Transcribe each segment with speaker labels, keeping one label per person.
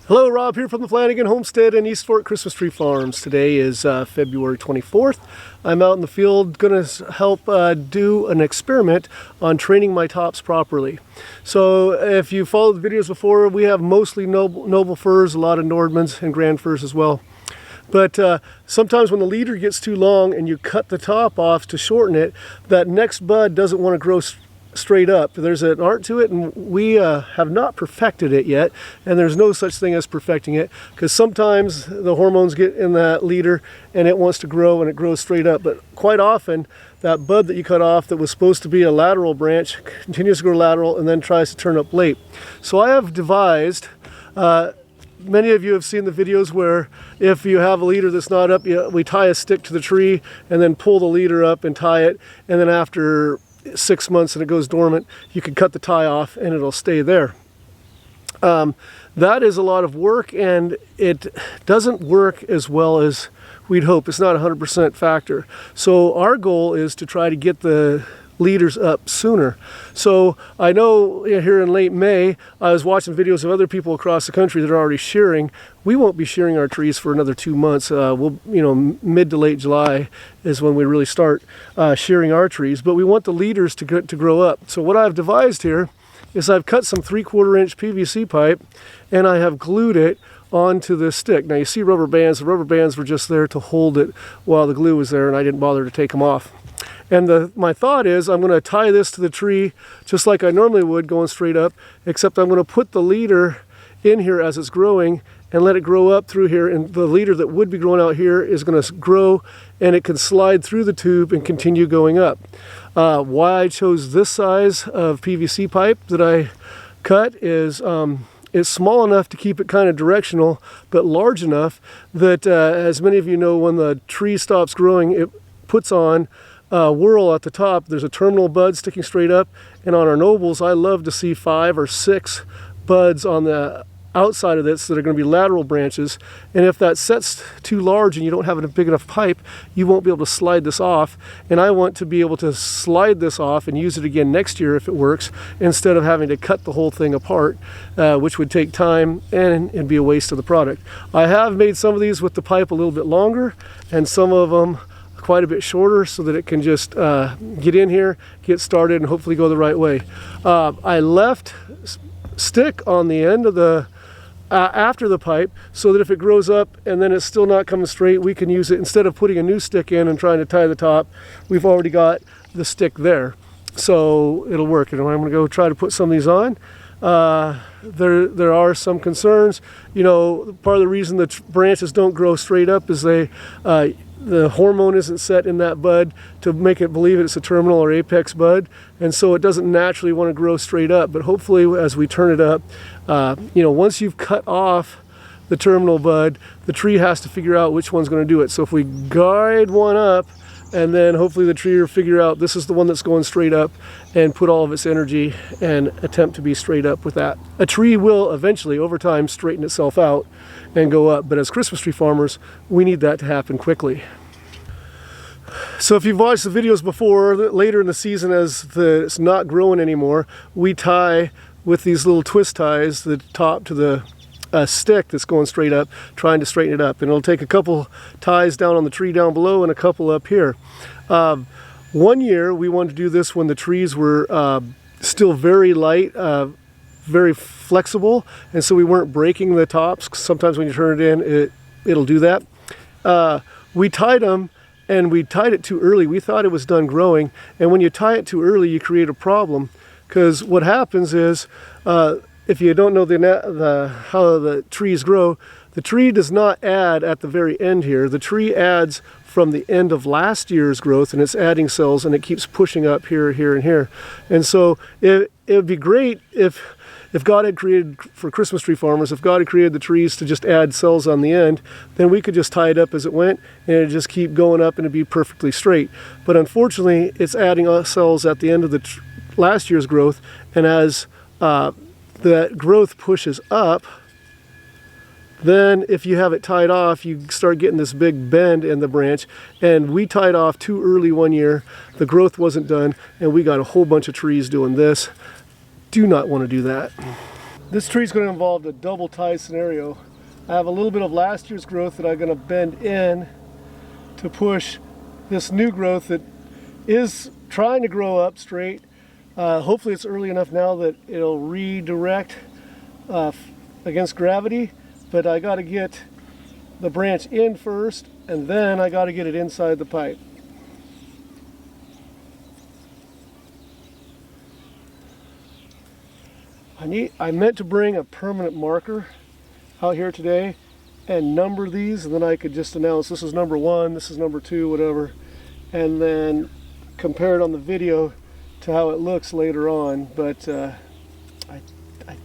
Speaker 1: Hello, Rob here from the Flanagan Homestead in East Fork Christmas Tree Farms. Today is February 24th. I'm out in the field going to help do an experiment on training my tops properly. So if you followed the videos before, we have mostly noble firs, a lot of Nordmanns and grand firs as well. But sometimes when the leader gets too long and you cut the top off to shorten it, that next bud doesn't want to grow straight up. There's an art to it, and we have not perfected it yet, and there's no such thing as perfecting it, because sometimes the hormones get in that leader and it wants to grow and it grows straight up, but quite often that bud that you cut off that was supposed to be a lateral branch continues to grow lateral and then tries to turn up late. So I have devised, many of you have seen the videos where if you have a leader that's not up, we tie a stick to the tree and then pull the leader up and tie it, and then after 6 months and it goes dormant, you can cut the tie off and it'll stay there. That is a lot of work, and it doesn't work as well as we'd hope. It's not a 100% factor. So our goal is to try to get the leaders up sooner. So I know here in late May, I was watching videos of other people across the country that are already shearing. We won't be shearing our trees for another 2 months. Mid to late July is when we really start shearing our trees, but we want the leaders to grow up. So what I've devised here is I've cut some 3/4 inch PVC pipe and I have glued it onto this stick. Now you see rubber bands. The rubber bands were just there to hold it while the glue was there, and I didn't bother to take them off. And my thought is I'm going to tie this to the tree just like I normally would, going straight up, except I'm going to put the leader in here as it's growing and let it grow up through here, and the leader that would be growing out here is going to grow and it can slide through the tube and continue going up. Why I chose this size of PVC pipe that I cut is it's small enough to keep it kind of directional, but large enough that as many of you know, when the tree stops growing, it puts on whorl at the top. There's a terminal bud sticking straight up, and on our nobles I love to see 5 or 6 buds on the outside of this that are going to be lateral branches, and if that sets too large and you don't have a big enough pipe, you won't be able to slide this off, and I want to be able to slide this off and use it again next year if it works, instead of having to cut the whole thing apart, which would take time and be a waste of the product. I have made some of these with the pipe a little bit longer and some of them quite a bit shorter so that it can just get in here, get started, and hopefully go the right way. I left stick on the end of the after the pipe so that if it grows up and then it's still not coming straight, we can use it instead of putting a new stick in and trying to tie the top. We've already got the stick there, so it'll work. And I'm going to go try to put some of these on. There are some concerns. You know, part of the reason the branches don't grow straight up is the hormone isn't set in that bud to make it believe it's a terminal or apex bud, and so it doesn't naturally want to grow straight up. But hopefully as we turn it up, once you've cut off the terminal bud, the tree has to figure out which one's going to do it. So if we guide one up, and then hopefully the tree will figure out this is the one that's going straight up and put all of its energy and attempt to be straight up with that. A tree will eventually, over time, straighten itself out and go up, but as Christmas tree farmers, we need that to happen quickly. So if you've watched the videos before, later in the season as it's not growing anymore, we tie with these little twist ties the top to the stick that's going straight up, trying to straighten it up. And it'll take a couple ties down on the tree down below and a couple up here. One year we wanted to do this when the trees were still very light, very flexible, and so we weren't breaking the tops. Sometimes when you turn it in, it'll do that. We tied them, and we tied it too early. We thought it was done growing, and when you tie it too early, you create a problem, because what happens is, if you don't know how the trees grow, the tree does not add at the very end here. The tree adds from the end of last year's growth, and it's adding cells, and it keeps pushing up here, here, and here. And so it would be great if God had created, for Christmas tree farmers, if God had created the trees to just add cells on the end, then we could just tie it up as it went, and it'd just keep going up and it'd be perfectly straight. But unfortunately, it's adding cells at the end of the last year's growth, and as that growth pushes up, then if you have it tied off, you start getting this big bend in the branch, and we tied off too early one year. The growth wasn't done, and we got a whole bunch of trees doing this. Do not want to do that. This tree is going to involve a double tie scenario. I have a little bit of last year's growth that I'm going to bend in to push this new growth that is trying to grow up straight. Hopefully it's early enough now that it'll redirect against gravity, but I got to get the branch in first, and then I got to get it inside the pipe. I meant to bring a permanent marker out here today and number these, and then I could just announce this is number 1, this is number 2, whatever, and then compare it on the video to how it looks later on. But I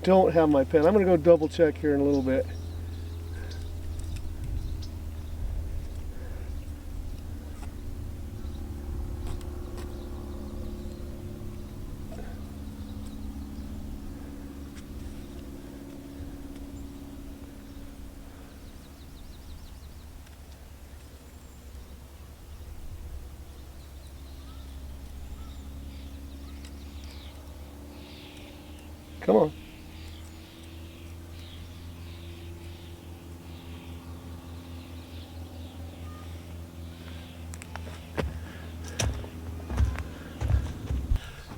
Speaker 1: don't have my pen. I'm going to go double check here in a little bit. Come on.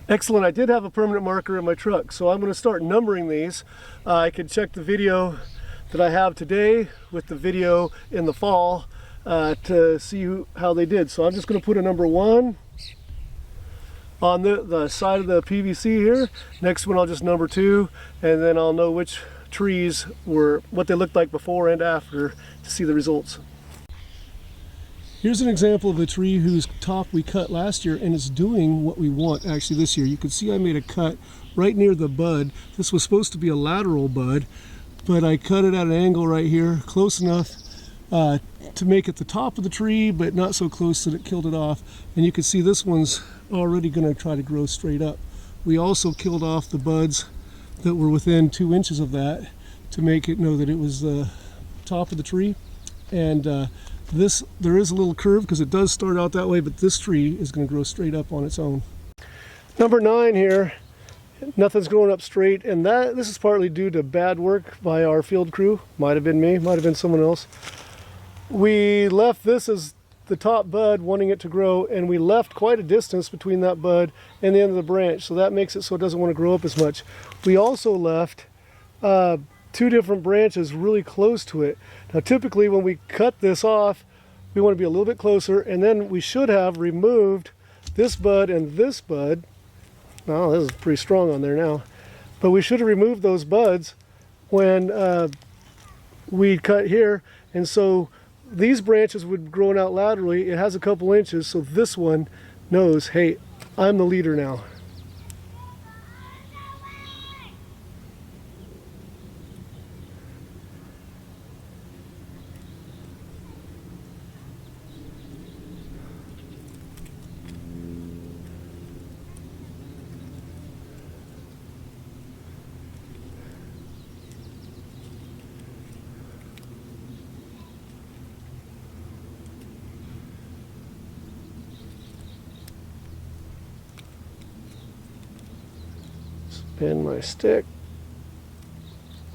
Speaker 1: Excellent. I did have a permanent marker in my truck, so I'm going to start numbering these. I can check the video that I have today with the video in the fall to see how they did. So I'm just going to put a number 1 on the side of the PVC here. Next one I'll just number 2, and then I'll know which trees were, what they looked like before and after to see the results. Here's an example of a tree whose top we cut last year, and it's doing what we want actually this year. You can see I made a cut right near the bud. This was supposed to be a lateral bud, but I cut it at an angle right here, close enough to make it the top of the tree, but not so close that it killed it off. And you can see this one's already going to try to grow straight up. We also killed off the buds that were within 2 inches of that to make it know that it was the top of the tree. And there is a little curve because it does start out that way, but this tree is going to grow straight up on its own. Number 9 here, nothing's growing up straight, and this is partly due to bad work by our field crew. Might have been me, might have been someone else. We left this as the top bud, wanting it to grow, and we left quite a distance between that bud and the end of the branch, so that makes it so it doesn't want to grow up as much. We also left 2 different branches really close to it. Now typically when we cut this off, we want to be a little bit closer, and then we should have removed this bud and this bud. Oh, this is pretty strong on there now, but we should have removed those buds when we cut here, and so these branches would grow out laterally. It has a couple inches, so this one knows, hey, I'm the leader now. Spin my stick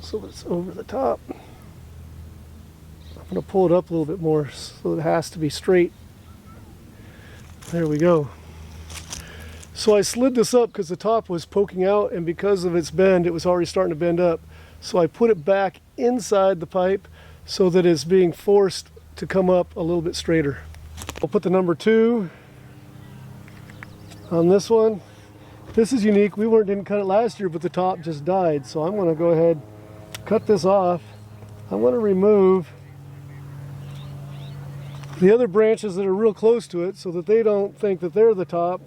Speaker 1: so it's over the top. I'm going to pull it up a little bit more so it has to be straight. There we go. So I slid this up because the top was poking out, and because of its bend it was already starting to bend up. So I put it back inside the pipe so that it's being forced to come up a little bit straighter. I'll put the number 2 on this one. This is unique. We didn't cut it last year, but the top just died. So I'm going to go ahead, cut this off. I want to remove the other branches that are real close to it so that they don't think that they're the top.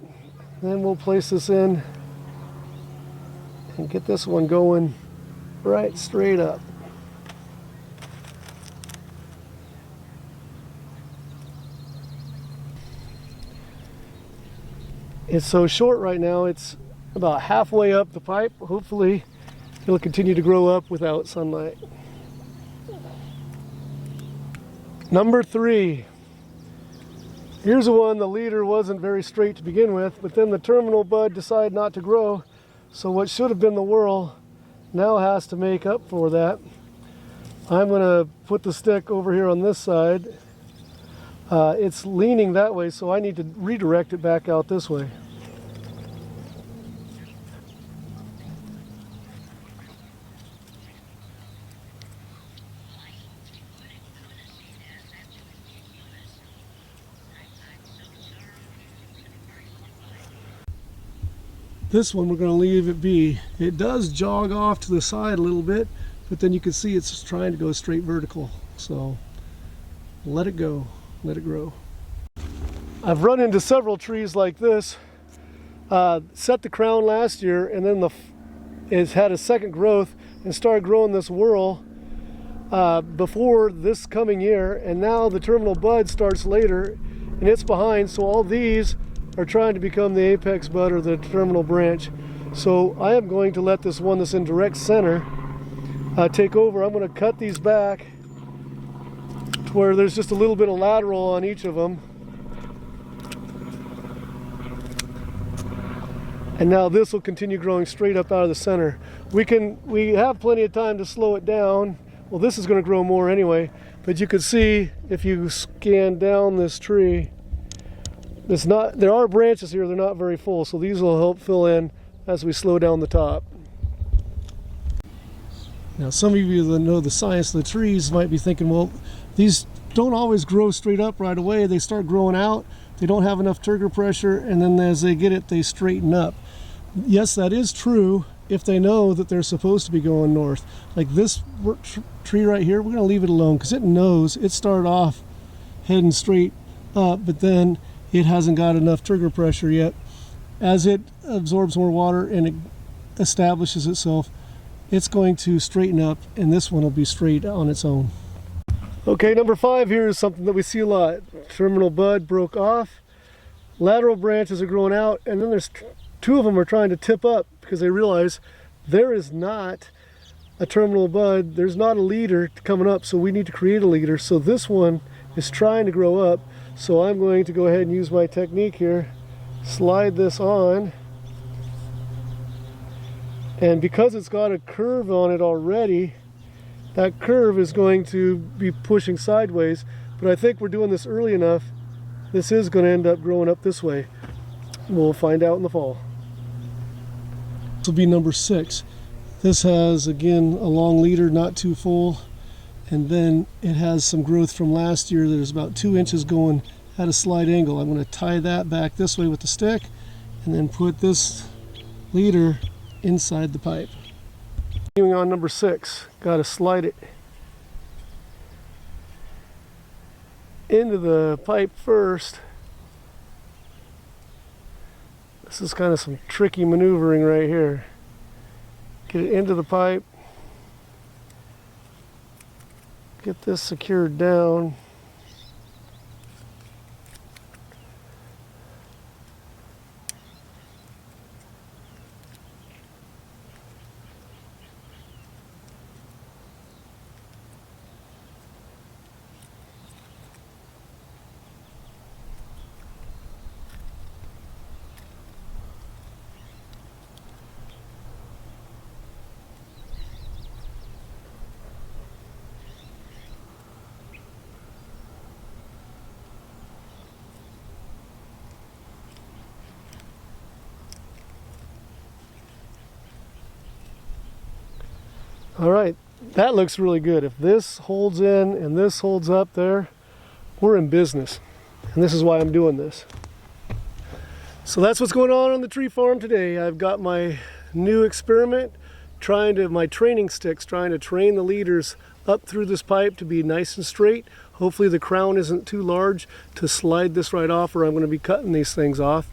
Speaker 1: Then we'll place this in and get this one going right straight up. It's so short right now, it's about halfway up the pipe. Hopefully it'll continue to grow up without sunlight. Number 3. Here's the one the leader wasn't very straight to begin with, but then the terminal bud decided not to grow. So what should have been the whorl now has to make up for that. I'm going to put the stick over here on this side. It's leaning that way, so I need to redirect it back out this way. This one we're going to leave it be. It does jog off to the side a little bit, but then you can see it's trying to go straight vertical. So let it go, let it grow. I've run into several trees like this. Set the crown last year, and then it's had a second growth and started growing this whorl before this coming year, and now the terminal bud starts later and it's behind, so all these are trying to become the apex bud or the terminal branch. So I am going to let this one that's in direct center take over. I'm going to cut these back to where there's just a little bit of lateral on each of them. And now this will continue growing straight up out of the center. We have plenty of time to slow it down. Well, this is going to grow more anyway, but you can see if you scan down this tree, there are branches here, they're not very full, so these will help fill in as we slow down the top. Now, some of you that know the science of the trees might be thinking, well, these don't always grow straight up right away. They start growing out, they don't have enough trigger pressure, and then as they get it, they straighten up. Yes, that is true if they know that they're supposed to be going north. Like this tree right here, we're going to leave it alone because it knows it started off heading straight up, but then it hasn't got enough trigger pressure yet. As it absorbs more water and it establishes itself, it's going to straighten up, and this one will be straight on its own. Okay, number 5 here is something that we see a lot. Terminal bud broke off, lateral branches are growing out, and then there's 2 of them are trying to tip up because they realize there is not a terminal bud, there's not a leader coming up, so we need to create a leader. So this one is trying to grow up. So I'm going to go ahead and use my technique here, slide this on, and because it's got a curve on it already, that curve is going to be pushing sideways, but I think we're doing this early enough, this is going to end up growing up this way. We'll find out in the fall. This will be number 6. This has, again, a long leader, not too full. And then it has some growth from last year. There's about 2 inches going at a slight angle. I'm going to tie that back this way with the stick and then put this leader inside the pipe. Continuing on number 6, got to slide it into the pipe first. This is kind of some tricky maneuvering right here. Get it into the pipe. Get this secured down. All right, that looks really good. If this holds in and this holds up there, we're in business. And this is why I'm doing this. So that's what's going on the tree farm today. I've got my new experiment, my training sticks, trying to train the leaders up through this pipe to be nice and straight. Hopefully the crown isn't too large to slide this right off, or I'm going to be cutting these things off.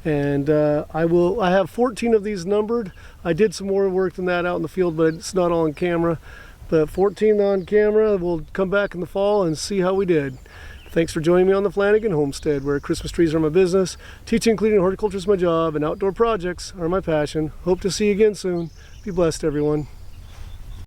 Speaker 1: And I have 14 of these numbered. I did some more work than that out in the field, but it's not all on camera. But 14 on camera. We'll come back in the fall and see how we did. Thanks for joining me on the Flanagan Homestead, where Christmas trees are my business, teaching, cleaning, horticulture is my job, and outdoor projects are my passion. Hope to see you again soon. Be blessed, everyone.